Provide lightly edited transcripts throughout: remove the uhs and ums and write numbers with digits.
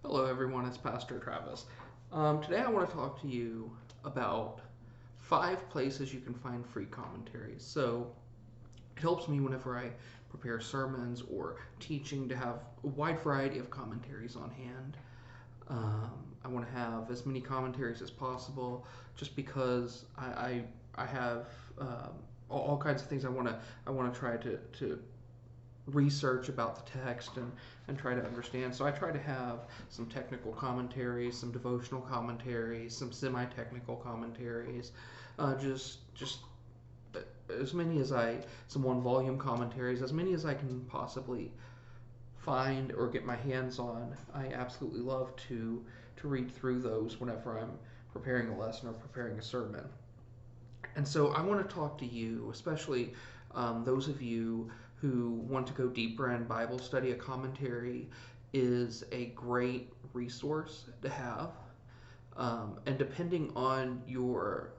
Hello, everyone. It's Pastor Travis. Today, I want to talk to you about 5 places you can find free commentaries. So, it helps me whenever I prepare sermons or teaching to have a wide variety of commentaries on hand. I want to have as many commentaries as possible, just because I have all kinds of things I want to try to research about the text and try to understand. So I try to have some technical commentaries, some devotional commentaries, some semi-technical commentaries, just as many as some one-volume commentaries, as many as I can possibly find or get my hands on. I absolutely love to read through those whenever I'm preparing a lesson or preparing a sermon. And so I want to talk to you, especially those of you who want to go deeper in Bible study. A commentary is a great resource to have. And depending on your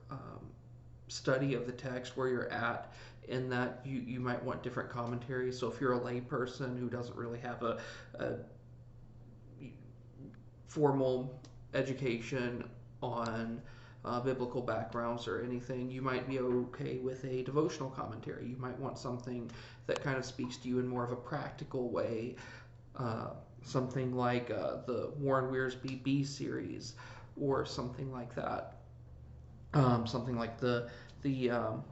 study of the text, where you're at, in that you might want different commentaries. So if you're a layperson who doesn't really have a formal education on biblical backgrounds or anything, you might be okay with a devotional commentary. You might want something that kind of speaks to you in more of a practical way. Uh, Something like the Warren Wiersbe B series, or something like that. Something like the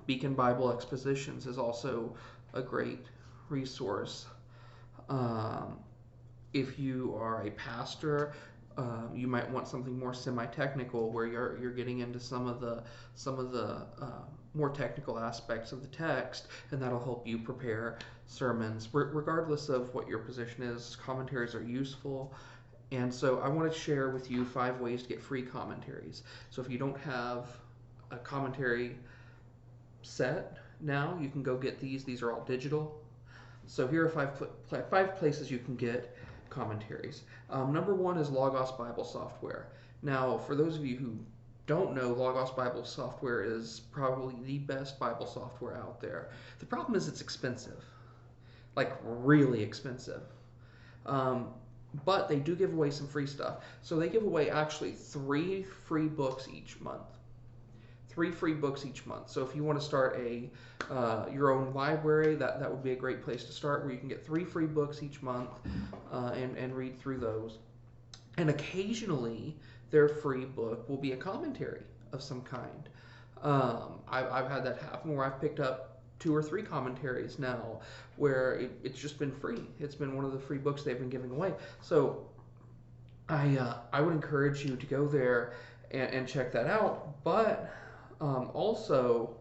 Beacon Bible Expositions is also a great resource. Um, if you are a pastor, you might want something more semi-technical, where you're getting into some of the more technical aspects of the text, and that'll help you prepare sermons. Regardless of what your position is, commentaries are useful. And so I want to share with you 5 ways to get free commentaries. So if you don't have a commentary set now, you can go get these. These are all digital. So here are five places you can get commentaries. Number one is Logos Bible Software. Now, for those of you who don't know, Logos Bible Software is probably the best Bible software out there. The problem is it's expensive, like really expensive. Um, but they do give away some free stuff. So they give away actually 3 free books each month. 3 free books each month. So if you want to start a your own library, that would be a great place to start, where you can get 3 free books each month and read through those. And occasionally, their free book will be a commentary of some kind. I've had that happen where I've picked up 2 or 3 commentaries now, where it's just been free. It's been one of the free books they've been giving away. So I would encourage you to go there and check that out. But also,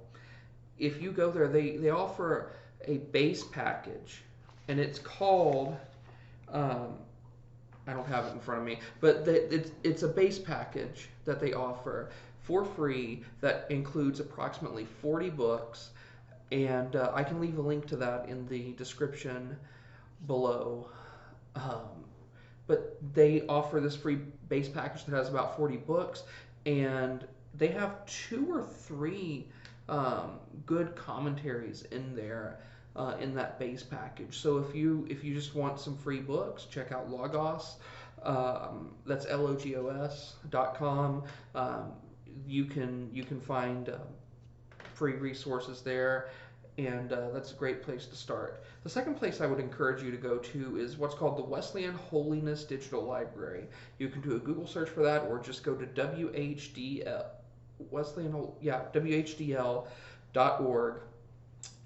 if you go there, they offer a base package, and it's called. Um, I don't have it in front of me, but it's a base package that they offer for free that includes approximately 40 books, and I can leave a link to that in the description below. Um, but they offer this free base package that has about 40 books, and they have 2 or 3 good commentaries in there, in that base package. So if you just want some free books, check out Logos. That's logos.com. You can find free resources there, and that's a great place to start. The second place I would encourage you to go to is what's called the Wesleyan Holiness Digital Library. You can do a Google search for that, or just go to WHDL, WHDL.org,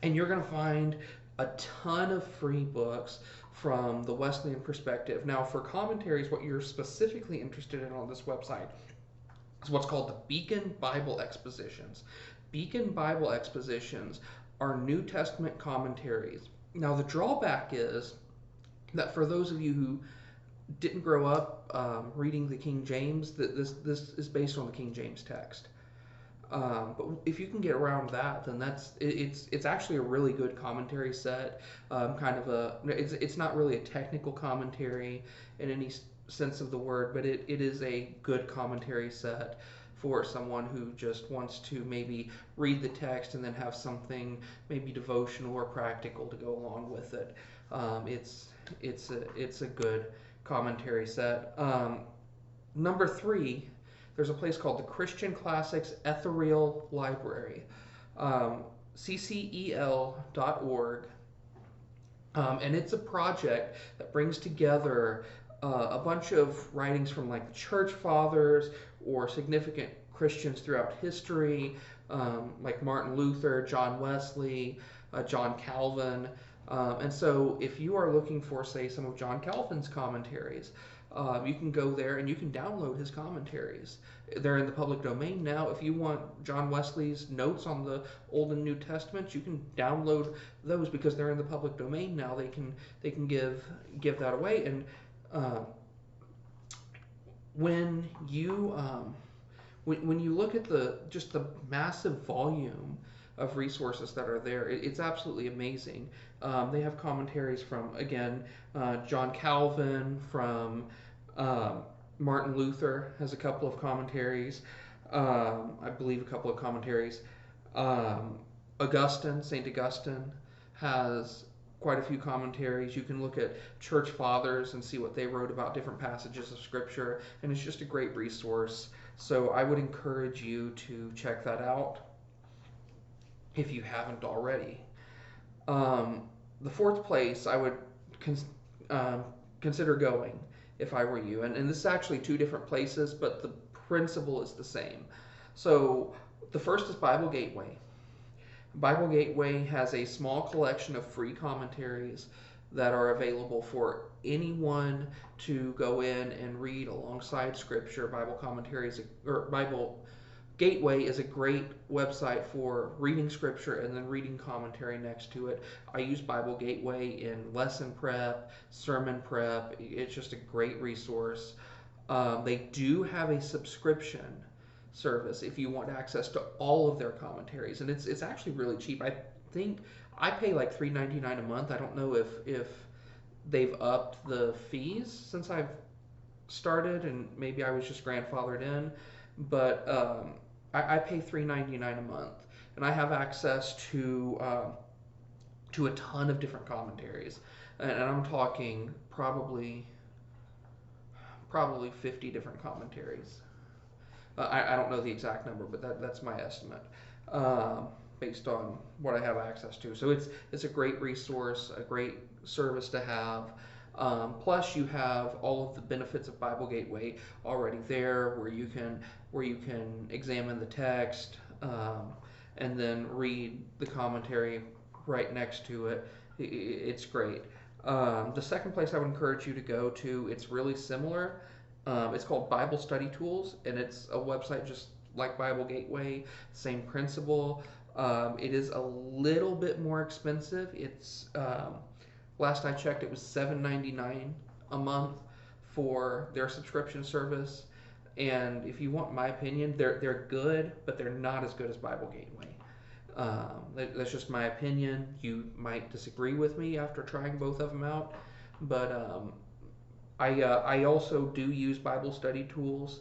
and you're going to find a ton of free books from the Wesleyan perspective. Now, for commentaries, what you're specifically interested in on this website is what's called the Beacon Bible Expositions. Beacon Bible Expositions are New Testament commentaries. Now, the drawback is that for those of you who didn't grow up reading the King James, that this is based on the King James text. But if you can get around that, then it's actually a really good commentary set. It's not really a technical commentary in any sense of the word, but it is a good commentary set for someone who just wants to maybe read the text and then have something maybe devotional or practical to go along with it. It's a good commentary set. Number 3, there's a place called the Christian Classics Ethereal Library, ccel.org. And it's a project that brings together a bunch of writings from like the church fathers or significant Christians throughout history, like Martin Luther, John Wesley, John Calvin. And so, if you are looking for, say, some of John Calvin's commentaries, you can go there and you can download his commentaries. They're in the public domain now. If you want John Wesley's notes on the Old and New Testaments, you can download those because they're in the public domain now. They can give that away. And when you when you look at just the massive volume of resources that are there, it's absolutely amazing. They have commentaries from, again, John Calvin, from Martin Luther has a couple of commentaries, I believe a couple of commentaries. St. Augustine has quite a few commentaries. You can look at church fathers and see what they wrote about different passages of scripture, and it's just a great resource. So I would encourage you to check that out if you haven't already. The 4th place I would consider going if I were you. And this is actually 2 different places, but the principle is the same. So the first is Bible Gateway. Bible Gateway has a small collection of free commentaries that are available for anyone to go in and read alongside Scripture. Bible commentaries, or Bible Gateway is a great website for reading Scripture and then reading commentary next to it. I use Bible Gateway in lesson prep, sermon prep. It's just a great resource. They do have a subscription service if you want access to all of their commentaries, and it's actually really cheap. I think I pay like $3.99 a month. I don't know if they've upped the fees since I've started, and maybe I was just grandfathered in, but I pay $3.99 a month, and I have access to a ton of different commentaries, and I'm talking probably 50 different commentaries. I don't know the exact number, but that's my estimate based on what I have access to. So it's a great resource, a great service to have. Plus, you have all of the benefits of Bible Gateway already there, where you can examine the text and then read the commentary right next to it. It's great. The second place I would encourage you to go to, it's really similar. It's called Bible Study Tools, and it's a website just like Bible Gateway, same principle. It is a little bit more expensive. It's last I checked, it was $7.99 a month for their subscription service. And if you want my opinion, they're good, but they're not as good as Bible Gateway. That's just my opinion. You might disagree with me after trying both of them out, but I also do use Bible Study Tools,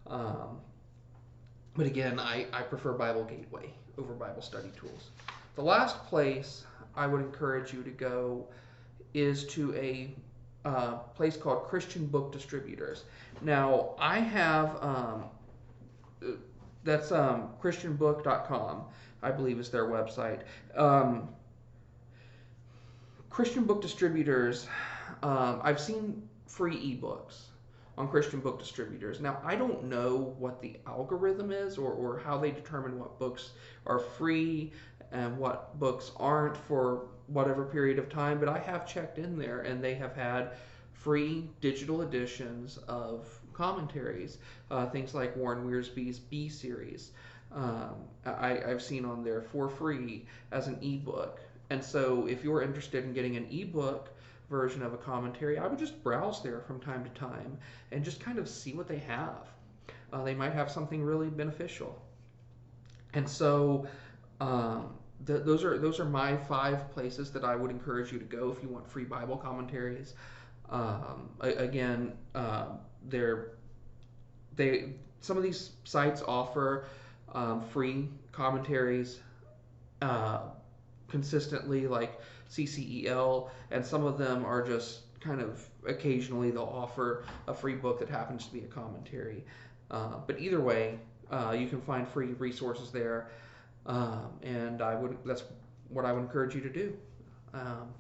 but again, I prefer Bible Gateway over Bible Study Tools. The last place I would encourage you to go is to a place called Christian Book Distributors. Now, I have, that's christianbook.com, I believe is their website. Christian Book Distributors, I've seen free ebooks on Christian Book Distributors. Now, I don't know what the algorithm is or how they determine what books are free and what books aren't for whatever period of time, but I have checked in there and they have had free digital editions of commentaries, things like Warren Wiersbe's B series. I've seen on there for free as an ebook. And so if you're interested in getting an ebook version of a commentary, I would just browse there from time to time and just kind of see what they have. They might have something really beneficial. And so those are my 5 places that I would encourage you to go if you want free Bible commentaries. Again, some of these sites offer free commentaries consistently, like CCEL, and some of them are just kind of occasionally they'll offer a free book that happens to be a commentary. But either way, you can find free resources there, and that's what I would encourage you to do.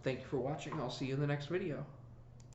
Thank you for watching. I'll see you in the next video.